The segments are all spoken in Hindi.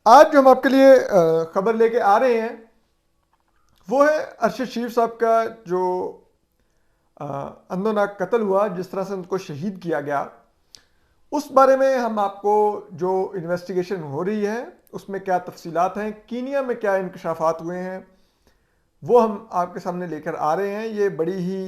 आज जो हम आपके लिए खबर लेके आ रहे हैं वो है अरशद शरीफ साहब का जो अंदोनाक कत्ल हुआ, जिस तरह से उनको शहीद किया गया। उस बारे में हम आपको जो इन्वेस्टिगेशन हो रही है उसमें क्या तफसीलात हैं, कीनिया में क्या इंकशाफात हुए हैं, वो हम आपके सामने लेकर आ रहे हैं। ये बड़ी ही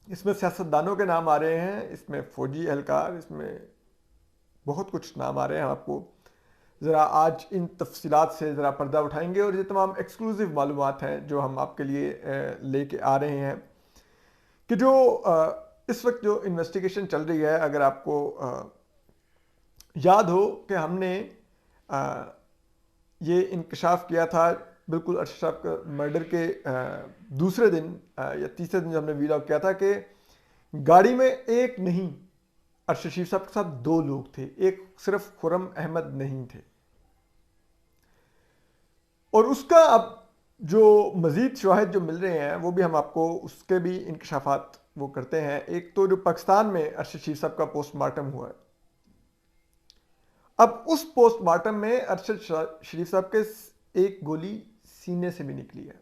इसमें सियासतदानों के नाम आ रहे हैं, इसमें फ़ौजी एहलकार, इसमें बहुत कुछ नाम आ रहे हैं। हम आपको ज़रा आज इन तफसीलात से ज़रा पर्दा उठाएंगे और ये तमाम एक्सक्लूसिव मालूमात हैं जो हम आपके लिए लेके आ रहे हैं कि जो इस वक्त जो इन्वेस्टिगेशन चल रही है। अगर आपको याद हो कि हमने ये इंकशाफ किया था बिल्कुल अरशद साहब का मर्डर के दूसरे दिन या तीसरे दिन जो हमने वीलॉग किया था कि गाड़ी में एक नहीं, अरशद शरीफ साहब के साथ दो लोग थे, एक सिर्फ खुर्रम अहमद नहीं थे। और उसका अब जो मज़ीद शवाहिद जो मिल रहे हैं वो भी हम आपको उसके भी इंकशाफात वो करते हैं। एक तो जो पाकिस्तान में अरशद शरीफ साहब का पोस्टमार्टम हुआ है, अब उस पोस्टमार्टम में अरशद शरीफ साहब के एक गोली सीने से भी निकली है,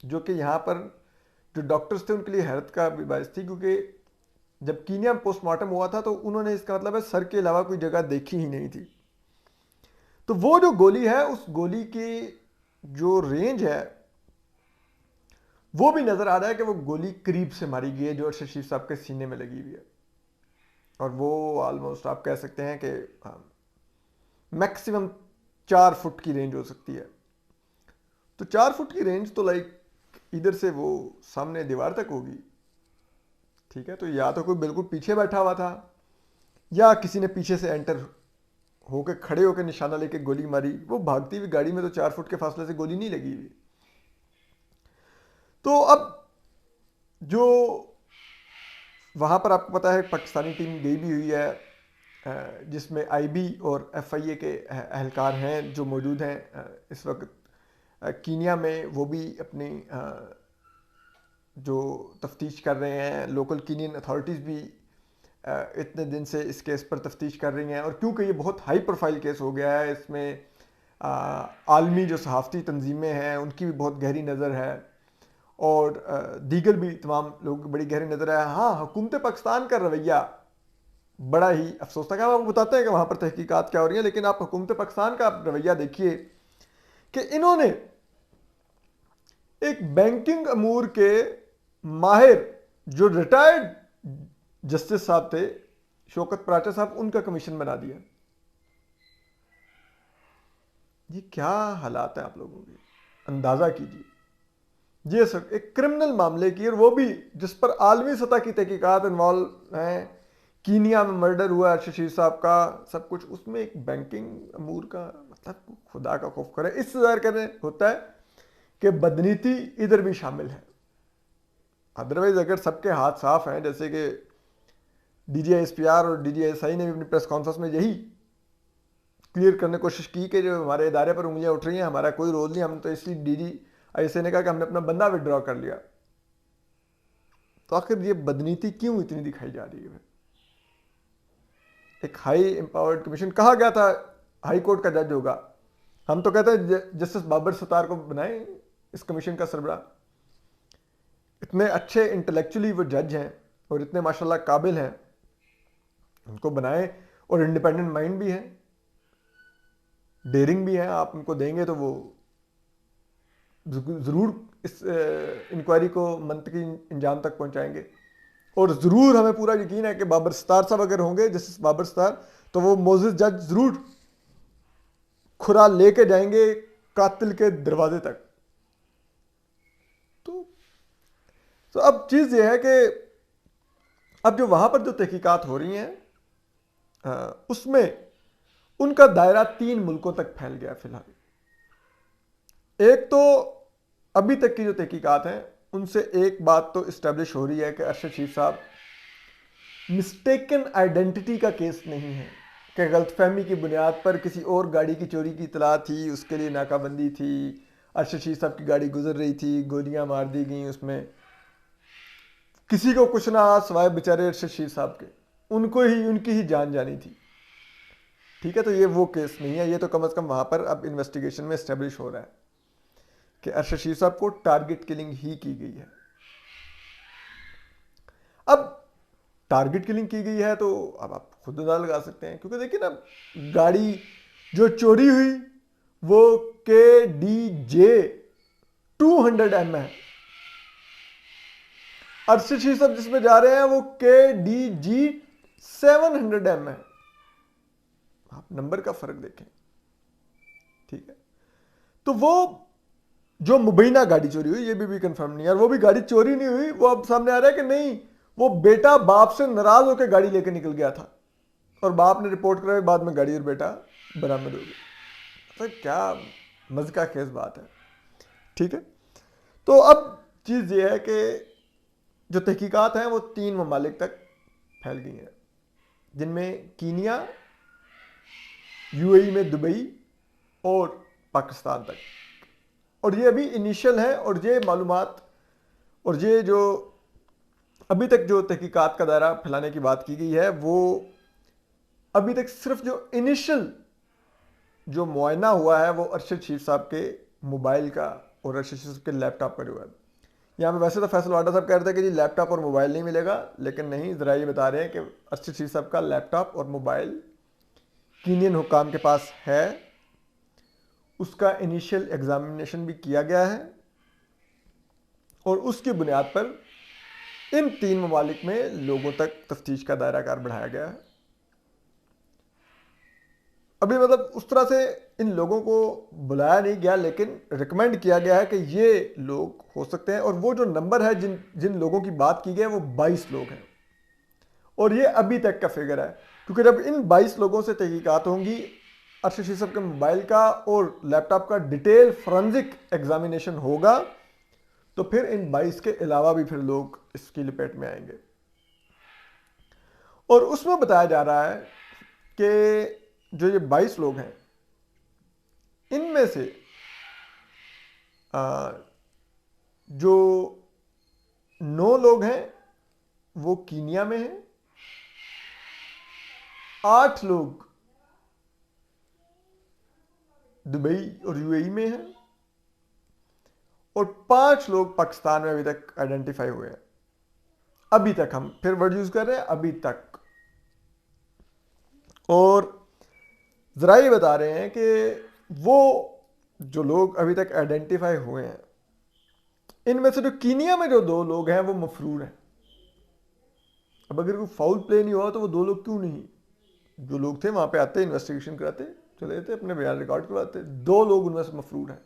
जो कि यहाँ पर जो डॉक्टर्स थे उनके लिए हैरत का भी बायस थी, क्योंकि जब कीनिया में पोस्टमार्टम हुआ था तो उन्होंने इसका मतलब है सर के अलावा कोई जगह देखी ही नहीं थी। तो वो जो गोली है उस गोली की जो रेंज है वो भी नजर आ रहा है कि वो गोली करीब से मारी गई है जो अरशद शरीफ साहब के सीने में लगी हुई है। और वो ऑलमोस्ट आप कह सकते हैं कि मैक्सिमम 4 फुट की रेंज हो सकती है। तो 4 फुट की रेंज तो लाइक इधर से वो सामने दीवार तक होगी, ठीक है। तो या तो कोई बिल्कुल पीछे बैठा हुआ था या किसी ने पीछे से एंटर होकर खड़े होकर निशाना लेके गोली मारी। वो भागती हुई गाड़ी में तो 4 फुट के फासले से गोली नहीं लगी हुई। तो अब जो वहाँ पर आपको पता है पाकिस्तानी टीम गई भी हुई है, जिसमें आईबी और एफआईए के एहलकार हैं जो मौजूद हैं इस वक्त कीनिया में। वो भी अपनी जो तफ्तीश कर रहे हैं। लोकल कीनियन अथॉरिटीज़ भी इतने दिन से इस केस पर तफ्तीश कर रही हैं। और क्योंकि ये बहुत हाई प्रोफाइल केस हो गया है, इसमें आलमी जो सहाफ़ती तंजीमें हैं उनकी भी बहुत गहरी नज़र है और दीगर भी तमाम लोगों की बड़ी गहरी नज़र है। हाँ, हुकूमत पाकिस्तान का रवैया बड़ा ही अफसोस था। हम आपको बताते हैं कि वहाँ पर तहकीकात क्या हो रही है, लेकिन आप हुकूमत पाकिस्तान का रवैया देखिए कि इन्होंने एक बैंकिंग अमूर के माहिर जो रिटायर्ड जस्टिस साहब थे, शौकत पराचा साहब, उनका कमीशन बना दिया। ये क्या हालात है आप लोगों के, अंदाज़ा कीजिए। ये सर एक क्रिमिनल मामले की, और वो भी जिस पर आलमी सतह की तहकीकात इन्वॉल्व हैं। कीनिया में मर्डर हुआ अरशद शरीफ साहब का, सब कुछ, उसमें एक बैंकिंग अमूर का, मतलब खुदा का खौफ करे। इससे ज़ाहिर करने होता है कि बदनीति इधर भी शामिल है। अदरवाइज अगर सबके हाथ साफ हैं, जैसे कि डीजीआईएसपीआर और डीजीआईएसआई ने भी अपनी प्रेस कॉन्फ्रेंस में यही क्लियर करने की कोशिश की कि जो हमारे इदारे पर उंगलियां उठ रही हैं, हमारा कोई रोल नहीं, हम तो इसलिए डीजीआईएसआई ने कहा कि हमने अपना बंदा विड्रॉ कर लिया। तो आखिर ये बदनीति क्यों इतनी दिखाई जा रही है? एक हाई एम्पावर्ड कमीशन कहा गया था, हाई कोर्ट का जज होगा। हम तो कहते हैं जस्टिस बाबर सत्तार को बनाए इस कमीशन का सरबराह। इतने अच्छे इंटेलेक्चुअली वो जज हैं और इतने माशाल्लाह काबिल हैं, उनको बनाए। और इंडिपेंडेंट माइंड भी है, डेयरिंग भी है। आप उनको देंगे तो वो ज़रूर इस इंक्वायरी को मंतकी इंजाम तक पहुंचाएंगे। और ज़रूर हमें पूरा यकीन है कि बाबर सत्तार साहब अगर होंगे, जस्टिस बाबर सत्तार, तो वो मोजिज़ जज ज़रूर खुरा लेके जाएंगे कातिल के दरवाजे तक। तो अब चीज़ ये है कि अब जो वहाँ पर जो तहकीकात हो रही हैं उसमें उनका दायरा 3 मुल्कों तक फैल गया फिलहाल। एक तो अभी तक की जो तहकीकात हैं उनसे एक बात तो इस्टेब्लिश हो रही है कि अरशद शरीफ साहब मिस्टेकन आइडेंटिटी का केस नहीं है, कि गलतफहमी की बुनियाद पर किसी और गाड़ी की चोरी की इतला थी, उसके लिए नाकाबंदी थी, अरशद शरीफ साहब की गाड़ी गुजर रही थी, गोलियां मार दी गई, उसमें किसी को कुछ ना सिवाय बेचारे अरशद शरीफ साहब के, उनको ही, उनकी ही जान जानी थी। ठीक है, तो ये वो केस नहीं है, ये तो कम से कम वहां पर अब इन्वेस्टिगेशन में एस्टेब्लिश हो रहा है कि अरशद शीर साहब को टारगेट किलिंग ही की गई है। अब टारगेट किलिंग की गई है तो अब आप खुद अंदाजा लगा सकते हैं, क्योंकि देखिए ना, गाड़ी जो चोरी हुई वो KDJ 200M है। अरशद शीर साहब जिसमें जा रहे हैं वो KDG 700M है। आप नंबर का फर्क देखें, ठीक है। तो वो जो मुबैना गाड़ी चोरी हुई, ये भी कंफर्म नहीं है, और वो भी गाड़ी चोरी नहीं हुई, वो अब सामने आ रहा है कि नहीं, वो बेटा बाप से नाराज होकर गाड़ी लेकर निकल गया था और बाप ने रिपोर्ट कराई, बाद में गाड़ी और बेटा बरामद हो गया। तो क्या मजे का खेस बात है, ठीक है। तो अब चीज़ ये है कि जो तहकीकात हैं वो 3 ममालिक तक फैल गई हैं, जिनमें कीनिया, UAE में दुबई और पाकिस्तान तक। और ये अभी इनिशियल है, और ये मालूमात और ये जो अभी तक जो तहकीकात का दायरा फैलाने की बात की गई है, वो अभी तक सिर्फ जो इनिशियल जो मुआयना हुआ है वो अरशद शीर साहब के मोबाइल का और अरशद शीर साहब के लैपटॉप का जो है। यहाँ पे वैसे तो फैसल वाडा साहब कह रहे थे कि जी लैपटॉप और मोबाइल नहीं मिलेगा, लेकिन नहीं, ज़रा ये बता रहे हैं कि अरशद शीर साहब का लैपटॉप और मोबाइल कीनियन हुक्काम के पास है, उसका इनिशियल एग्जामिनेशन भी किया गया है, और उसकी बुनियाद पर इन 3 ममालिक में लोगों तक तफ्तीश का दायरा कार बढ़ाया गया है। अभी मतलब उस तरह से इन लोगों को बुलाया नहीं गया, लेकिन रिकमेंड किया गया है कि ये लोग हो सकते हैं, और वो जो नंबर है जिन जिन लोगों की बात की गई है वो 22 लोग हैं, और ये अभी तक का फिगर है, क्योंकि जब इन 22 लोगों से तहकीकात होंगी, अरशद शीर साहब के मोबाइल का और लैपटॉप का डिटेल फोरेंसिक एग्जामिनेशन होगा, तो फिर इन 22 के अलावा भी फिर लोग इसकी लपेट में आएंगे। और उसमें बताया जा रहा है कि जो ये 22 लोग हैं, इनमें से जो 9 लोग हैं वो कीनिया में हैं, 8 लोग दुबई और UAE में हैं, और 5 लोग पाकिस्तान में अभी तक आइडेंटिफाई हुए हैं। अभी तक, हम फिर वर्ड यूज कर रहे हैं, अभी तक। और जरा ये बता रहे हैं कि वो जो लोग अभी तक आइडेंटिफाई हुए हैं, इनमें से जो कीनिया में जो 2 लोग हैं वो मफरूर हैं। अब अगर कोई फाउल प्ले नहीं हुआ तो वो 2 लोग क्यों नहीं, जो लोग थे वहां पे आते, इन्वेस्टिगेशन कराते, चले जाते, अपने बयान रिकॉर्ड करवाते। 2 लोग उनमें से मफरूर हैं,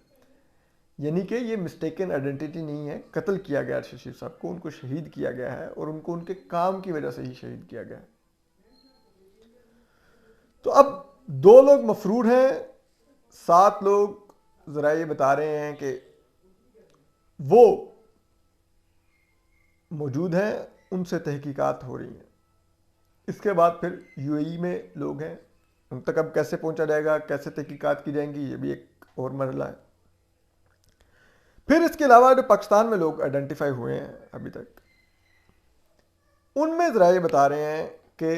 यानी कि ये मिस्टेकन आइडेंटिटी नहीं है, कत्ल किया गया अरशद शीर साहब को, उनको शहीद किया गया है, और उनको उनके काम की वजह से ही शहीद किया गया है। तो अब 2 लोग मफरूर हैं, 7 लोग जरा ये बता रहे हैं कि वो मौजूद हैं, उनसे तहकीकात हो रही हैं। इसके बाद फिर UAE में लोग हैं, उन तक अब कैसे पहुंचा जाएगा, कैसे तहकीकात की जाएंगी, ये भी एक और मरहला है। फिर इसके अलावा जो पाकिस्तान में लोग आइडेंटिफाई हुए हैं अभी तक, उनमें जरा ये बता रहे हैं कि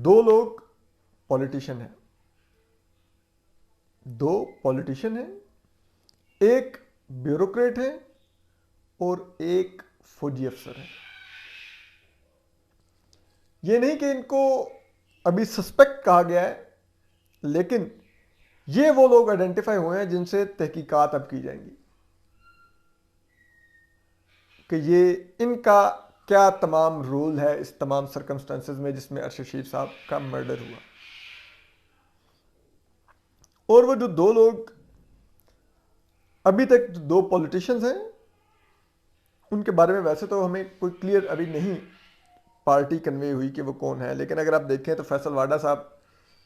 2 लोग पॉलिटिशियन हैं, 2 पॉलिटिशियन हैं, एक ब्यूरोक्रेट है और एक फौजी अफसर है। ये नहीं कि इनको अभी सस्पेक्ट कहा गया है, लेकिन ये वो लोग आइडेंटिफाई हुए हैं जिनसे तहकीकात अब की जाएंगी कि ये इनका क्या तमाम रोल है इस तमाम सर्कमस्टेंसेस में जिसमें अरशद शीर साहब का मर्डर हुआ। और वो जो 2 लोग अभी तक, 2 पॉलिटिशियंस हैं, उनके बारे में वैसे तो हमें कोई क्लियर अभी नहीं पार्टी कन्वे हुई कि वो कौन है, लेकिन अगर आप देखें तो फैसल वाडा साहब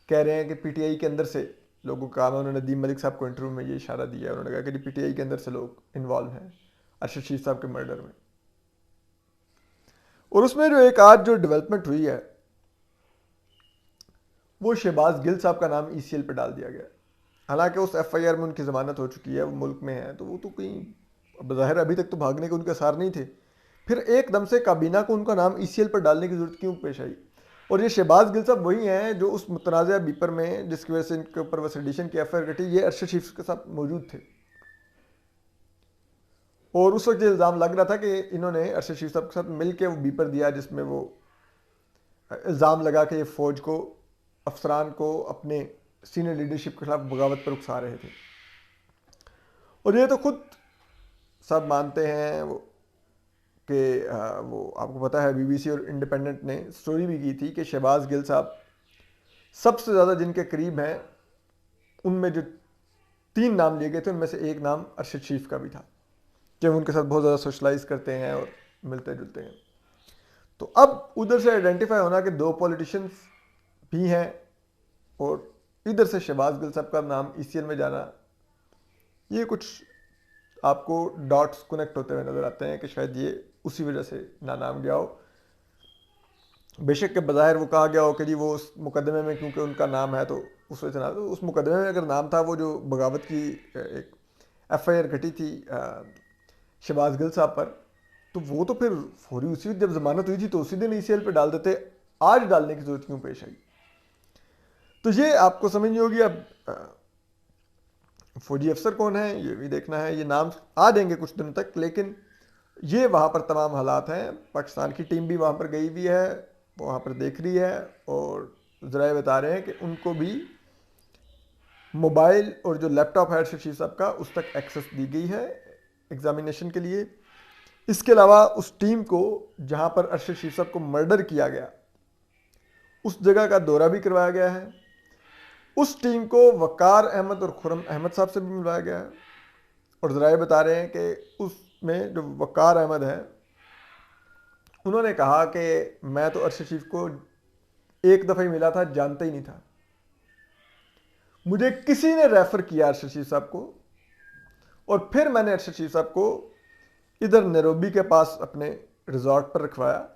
कह रहे हैं कि PTI के अंदर से लोगों का काम है। उन्होंने नदीम मलिक साहब को इंटरव्यू में ये इशारा दिया है, उन्होंने कहा कि PTI के अंदर से लोग इन्वॉल्व हैं अरशद शीर साहब के मर्डर में। और उसमें जो एक आज जो डेवलपमेंट हुई है, वो शहबाज गिल साहब का नाम ECL पे डाल दिया गया। हालांकि उस FIR में उनकी जमानत हो चुकी है, वो मुल्क में है, तो वो तो कहीं बज़ाहिर अभी तक तो भागने के उनके आसार नहीं थे। फिर एकदम से काबीना को उनका नाम ECL पर डालने की जरूरत क्यों पेश आई? और ये शहबाज गिल साहब वही हैं जो उस मुतनाज़ा बीपर में जिसकी वजह से इनके ऊपर वह सेडिशन की एफआईआर कटी, ये अरशद शरीफ के साथ मौजूद थे। और उस वक्त ये इल्ज़ाम लग रहा था कि इन्होंने अरशद शरीफ साहब के साथ मिलकर वो बीपर दिया जिसमें वो इल्ज़ाम लगा कि ये फ़ौज को, अफसरान को अपने सीनियर लीडरशिप के खिलाफ बगावत पर उकसा रहे थे। और ये तो खुद सब मानते हैं वो कि वो आपको पता है बीबीसी और इंडिपेंडेंट ने स्टोरी भी की थी कि शहबाज गिल साहब सबसे ज़्यादा जिनके करीब हैं, उनमें जो 3 नाम लिए गए थे उनमें से एक नाम अरशद शरीफ का भी था कि वो उनके साथ बहुत ज़्यादा सोशलाइज करते हैं और मिलते जुलते हैं। तो अब उधर से आइडेंटिफाई होना कि 2 पॉलिटिशियंस भी हैं और इधर से शहबाज गिल साहब का नाम ईसीएल में जाना, ये कुछ आपको डॉट्स कनेक्ट होते हुए नज़र आते हैं कि शायद ये उसी वजह से ना नाम गया हो। बेशक के बज़ाहिर वो कहा गया हो कि जी वो उस मुकदमे में क्योंकि उनका नाम है तो उस वजह से ना, तो उस मुकदमे में अगर नाम था वो जो बगावत की एक एफआईआर घटी थी शहबाज गिल साहब पर, तो वो तो फिर फौरी उसी जब जमानत हुई थी तो उसी दिन ईसीएल पे डाल देते, आज डालने की जरूरत क्यों पेश आई? तो ये आपको समझ नहीं होगी। अब फौजी अफसर कौन है ये भी देखना है, ये नाम आ जाएंगे कुछ दिनों तक, लेकिन ये वहाँ पर तमाम हालात हैं। पाकिस्तान की टीम भी वहाँ पर गई हुई है, वहाँ पर देख रही है और ज़राए बता रहे हैं कि उनको भी मोबाइल और जो लैपटॉप है अरशद शरीफ साहब का उस तक एक्सेस दी गई है एग्जामिनेशन के लिए। इसके अलावा उस टीम को जहाँ पर अरशद शरीफ साहब को मर्डर किया गया उस जगह का दौरा भी करवाया गया है। उस टीम को वकार अहमद और खुरम अहमद साहब से भी मिलवाया गया है और ज़राए बता रहे हैं कि उसमें जो वकार अहमद है उन्होंने कहा कि मैं तो अरशद शरीफ को एक दफ़ा ही मिला था, जानता ही नहीं था, मुझे किसी ने रेफ़र किया अरशद शरीफ साहब को और फिर मैंने अरशद शरीफ साहब को इधर नैरोबी के पास अपने रिजॉर्ट पर रखवाया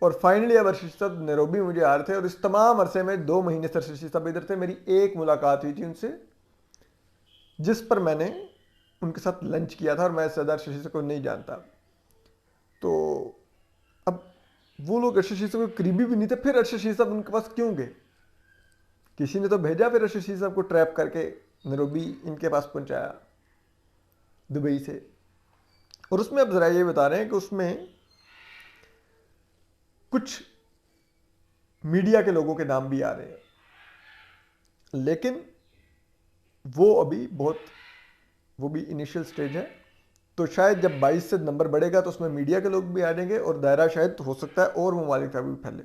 और फाइनली अब अरशद साहब नैरोबी मुझे आ रहे थे और इस तमाम अरसे में 2 महीने से अरशद साहब इधर थे। मेरी एक मुलाकात हुई थी उनसे जिस पर मैंने उनके साथ लंच किया था और मैं ज़्यादा अरशद साहब को नहीं जानता। तो अब वो लोग अरशद साहब को करीबी भी नहीं थे, फिर अरशद साहब उनके पास क्यों गए? किसी ने तो भेजा, फिर अरशद साहब को ट्रैप करके नैरोबी इनके पास पहुंचाया दुबई से। और उसमें अब ज़रा ये बता रहे हैं कि उसमें कुछ मीडिया के लोगों के नाम भी आ रहे हैं, लेकिन वो भी इनिशियल स्टेज है। तो शायद जब 22 से नंबर बढ़ेगा तो उसमें मीडिया के लोग भी आ जाएंगे और दायरा शायद हो सकता है और ममालिक तक भी फैले।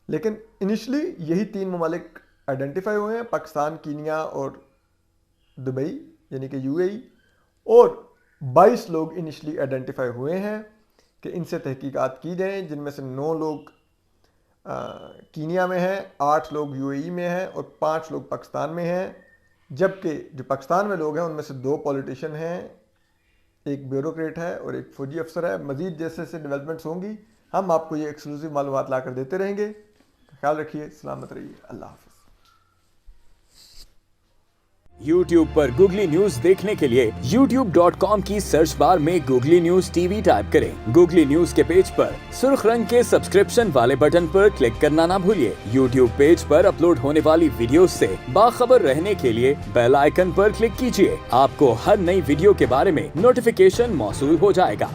लेकिन इनिशियली यही 3 ममालिक आइडेंटिफाई हुए हैं, पाकिस्तान, कीनिया और दुबई यानी कि यूएई, और 22 लोग इनिशियली आइडेंटिफाई हुए हैं कि इनसे तहकीकात की जाएँ, जिनमें से 9 लोग कीनिया में हैं, 8 लोग यूएई में हैं और 5 लोग पाकिस्तान में हैं। जबकि जो पाकिस्तान में लोग हैं उनमें से 2 पॉलिटिशियन हैं, एक ब्यूरोक्रेट है और एक फौजी अफसर है। मज़ीद जैसे जैसे डेवलपमेंट्स होंगी हम आपको ये एक्सक्लूसिव मालूमात ला कर देते रहेंगे। ख्याल रखिए, सलामत रहिए, अल्लाह हाफ़िज़। YouTube पर गूगली न्यूज देखने के लिए youtube.com की सर्च बार में गूगली न्यूज टीवी टाइप करें। गूगली न्यूज के पेज पर सुर्ख रंग के सब्सक्रिप्शन वाले बटन पर क्लिक करना ना भूलिए। YouTube पेज पर अपलोड होने वाली वीडियोस से बाखबर रहने के लिए बेल आइकन पर क्लिक कीजिए। आपको हर नई वीडियो के बारे में नोटिफिकेशन मौसूल हो जाएगा।